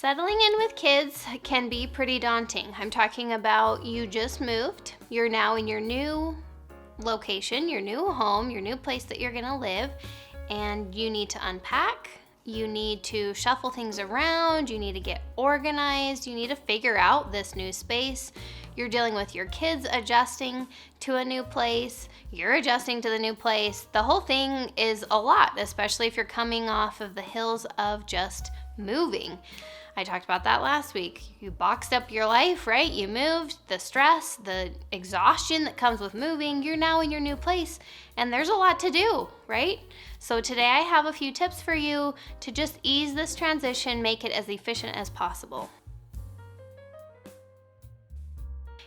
Settling in with kids can be pretty daunting. I'm talking about you just moved. You're now in your new location, your new home, your new place that you're gonna live, and you need to unpack. You need to shuffle things around. You need to get organized. You need to figure out this new space. You're dealing with your kids adjusting to a new place. You're adjusting to the new place. The whole thing is a lot, especially if you're coming off of the hills of just moving. I talked about that last week. You boxed up your life, right? You moved, the stress, the exhaustion that comes with moving. You're now in your new place, and there's a lot to do, right? So today I have a few tips for you to just ease this transition, make it as efficient as possible.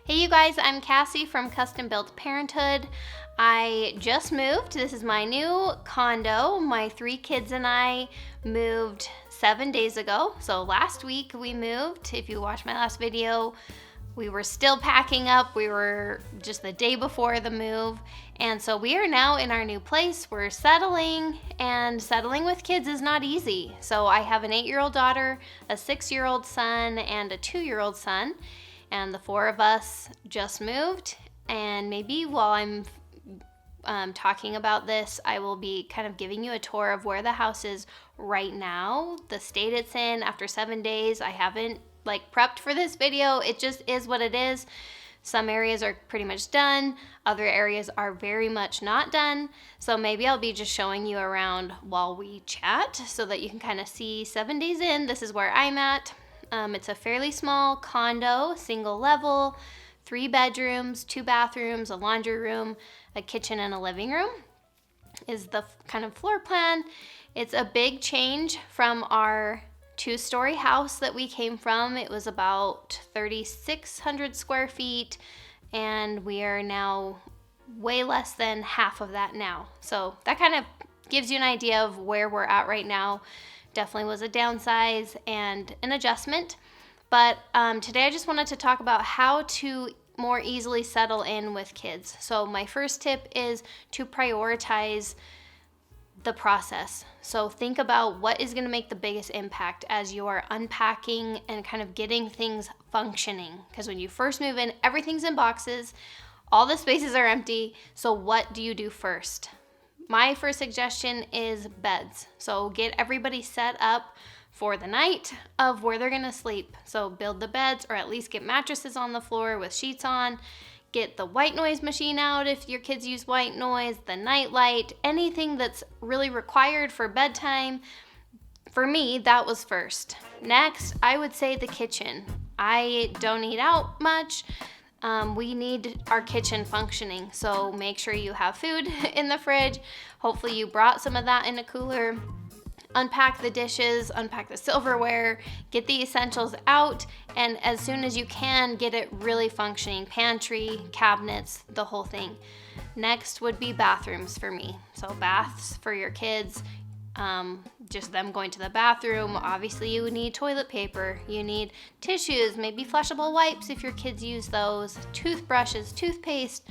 Hey you guys, I'm Cassie from Custom Built Parenthood. I just moved. This is my new condo. My 3 kids and I moved 7 days ago. So last week we moved. If you watched my last video, we were still packing up. We were just the day before the move. And so we are now in our new place. We're settling, and settling with kids is not easy. So I have an 8-year-old daughter, a 6-year-old son, and a 2-year-old son. And the 4 of us just moved. And maybe while I'm talking about this, I will be kind of giving you a tour of where the house is right now, the state it's in after 7 days. I haven't prepped for this video. It just is what it is. Some areas are pretty much done. Other areas are very much not done. So maybe I'll be just showing you around while we chat so that you can kind of see 7 days in. This is where I'm at. It's a fairly small condo, single level, 3 bedrooms, 2 bathrooms, a laundry room, a kitchen, and a living room is the kind of floor plan. It's a big change from our 2-story house that we came from. It was about 3,600 square feet, and we are now way less than half of that now. So that kind of gives you an idea of where we're at right now. Definitely was a downsize and an adjustment. But today I just wanted to talk about how to more easily settle in with kids. So my first tip is to prioritize the process. So think about what is going to make the biggest impact as you are unpacking and kind of getting things functioning. Because when you first move in, everything's in boxes, all the spaces are empty. So what do you do first? My first suggestion is beds. So get everybody set up for the night of where they're gonna sleep. So build the beds, or at least get mattresses on the floor with sheets on. Get the white noise machine out if your kids use white noise, the night light, anything that's really required for bedtime. For me, that was first. Next, I would say the kitchen. I don't eat out much. We need our kitchen functioning, so make sure you have food in the fridge. Hopefully you brought some of that in a cooler. Unpack the dishes, unpack the silverware, get the essentials out, and as soon as you can, get it really functioning. Pantry, cabinets, the whole thing. Next would be bathrooms for me. So baths for your kids, just them going to the bathroom. Obviously you need toilet paper, you need tissues, maybe flushable wipes if your kids use those, toothbrushes, toothpaste.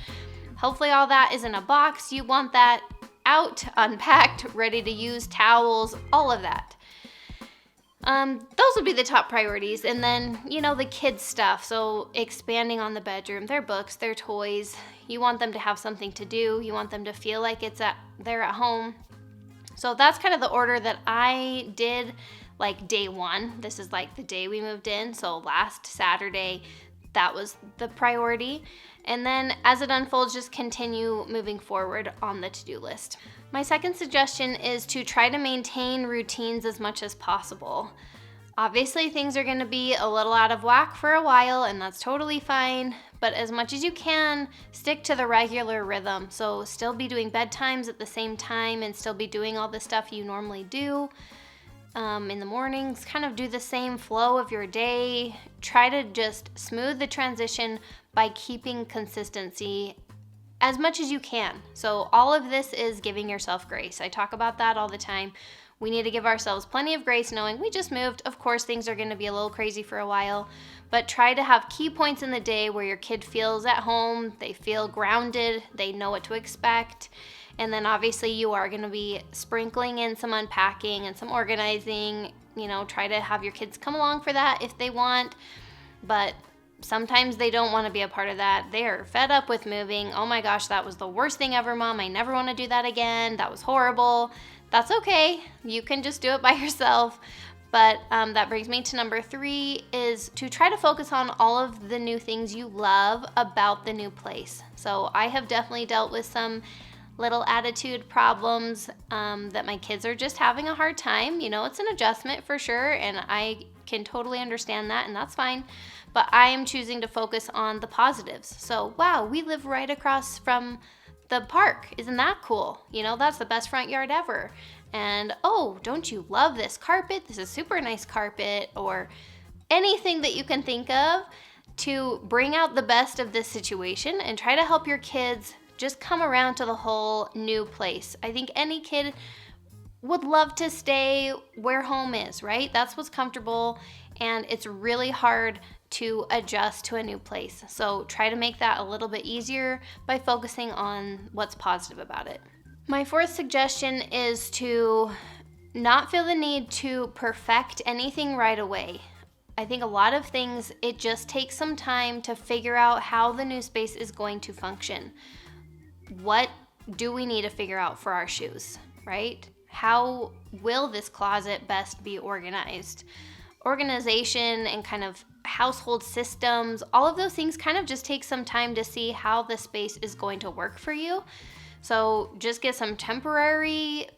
Hopefully all that is in a box. You want that out, unpacked, ready to use, towels, all of that. Those would be the top priorities. And then, the kids stuff. So expanding on the bedroom, their books, their toys. You want them to have something to do. You want them to feel like they're at home. So that's kind of the order that I did, day 1. This is the day we moved in. So last Saturday, that was the priority. And then as it unfolds, just continue moving forward on the to-do list. My second suggestion is to try to maintain routines as much as possible. Obviously, things are going to be a little out of whack for a while, and that's totally fine. But as much as you can, stick to the regular rhythm. So still be doing bedtimes at the same time and still be doing all the stuff you normally do. In the mornings, kind of do the same flow of your day. Try to just smooth the transition by keeping consistency as much as you can. So all of this is giving yourself grace. I talk about that all the time. We need to give ourselves plenty of grace knowing we just moved. Of course, things are going to be a little crazy for a while, but try to have key points in the day where your kid feels at home, they feel grounded, they know what to expect. And then obviously you are going to be sprinkling in some unpacking and some organizing try to have your kids come along for that if they want, but sometimes they don't want to be a part of that. They are fed up with moving. Oh my gosh, that was the worst thing ever, Mom. I never want to do that again. That was horrible. That's okay. You can just do it by yourself. But that brings me to number 3, is to try to focus on all of the new things you love about the new place. So I have definitely dealt with some little attitude problems that my kids are just having a hard time. It's an adjustment for sure, and I can totally understand that, and that's fine. But I am choosing to focus on the positives. So, wow, we live right across from the park. Isn't that cool? That's the best front yard ever. And, oh, don't you love this carpet? This is super nice carpet. Or anything that you can think of to bring out the best of this situation and try to help your kids just come around to the whole new place. I think any kid would love to stay where home is, right? That's what's comfortable, and it's really hard to adjust to a new place. So try to make that a little bit easier by focusing on what's positive about it. My 4th suggestion is to not feel the need to perfect anything right away. I think a lot of things, it just takes some time to figure out how the new space is going to function. What do we need to figure out for our shoes, right? How will this closet best be organized? Organization and kind of household systems, all of those things kind of just take some time to see how the space is going to work for you. So just get some temporary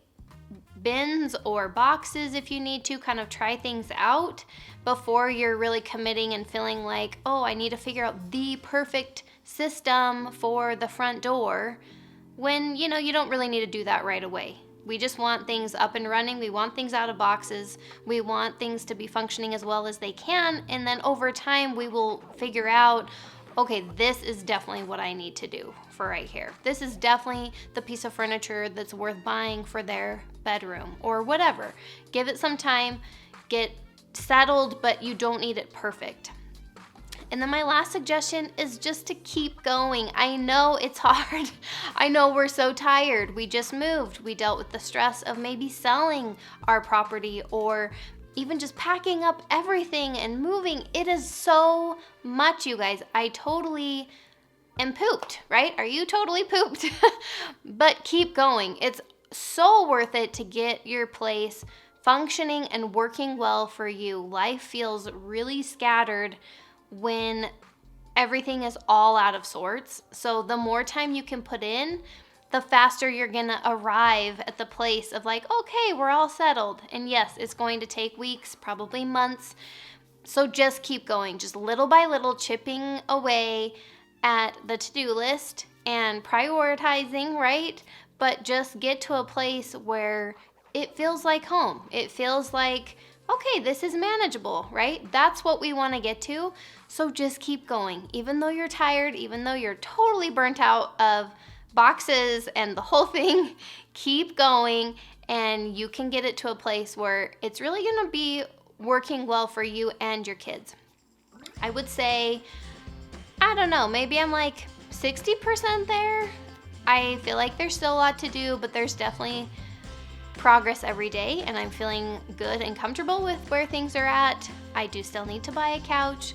bins or boxes if you need to, kind of try things out before you're really committing and feeling like, oh, I need to figure out the perfect system for the front door, when you don't really need to do that right away. We just want things up and running. We want things out of boxes. We want things to be functioning as well as they can. And then over time, we will figure out, okay, this is definitely what I need to do for right here. This is definitely the piece of furniture that's worth buying for their bedroom or whatever. Give it some time, get settled, but you don't need it perfect. And then my last suggestion is just to keep going. I know it's hard. I know we're so tired. We just moved. We dealt with the stress of maybe selling our property or even just packing up everything and moving. It is so much, you guys. I totally am pooped, right? Are you totally pooped? But keep going. It's so worth it to get your place functioning and working well for you. Life feels really scattered when everything is all out of sorts. So the more time you can put in, the faster you're gonna arrive at the place of like, okay, we're all settled. And yes, it's going to take weeks, probably months. So just keep going, just little by little, chipping away at the to-do list and prioritizing, right? But just get to a place where it feels like home. It feels like, okay, this is manageable, right? That's what we want to get to. So just keep going. Even though you're tired, even though you're totally burnt out of boxes and the whole thing, keep going, and you can get it to a place where it's really going to be working well for you and your kids. I would say, I don't know, maybe I'm like 60% there. I feel like there's still a lot to do, but there's definitely progress every day, and I'm feeling good and comfortable with where things are at. I do still need to buy a couch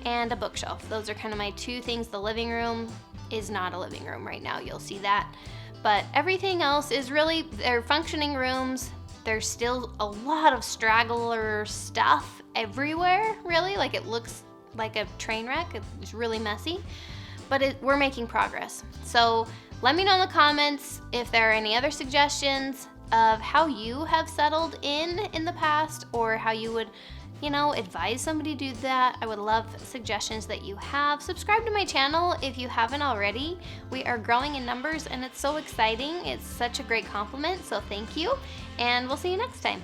and a bookshelf. Those are kind of my 2 things. The living room is not a living room right now. You'll see that. But everything else is really, they're functioning rooms. There's still a lot of straggler stuff everywhere, really. Like it looks like a train wreck. It's really messy, but we're making progress. So let me know in the comments if there are any other suggestions of how you have settled in the past, or how you would, advise somebody to do that. I would love suggestions that you have. Subscribe to my channel if you haven't already. We are growing in numbers and it's so exciting. It's such a great compliment, so thank you, and we'll see you next time.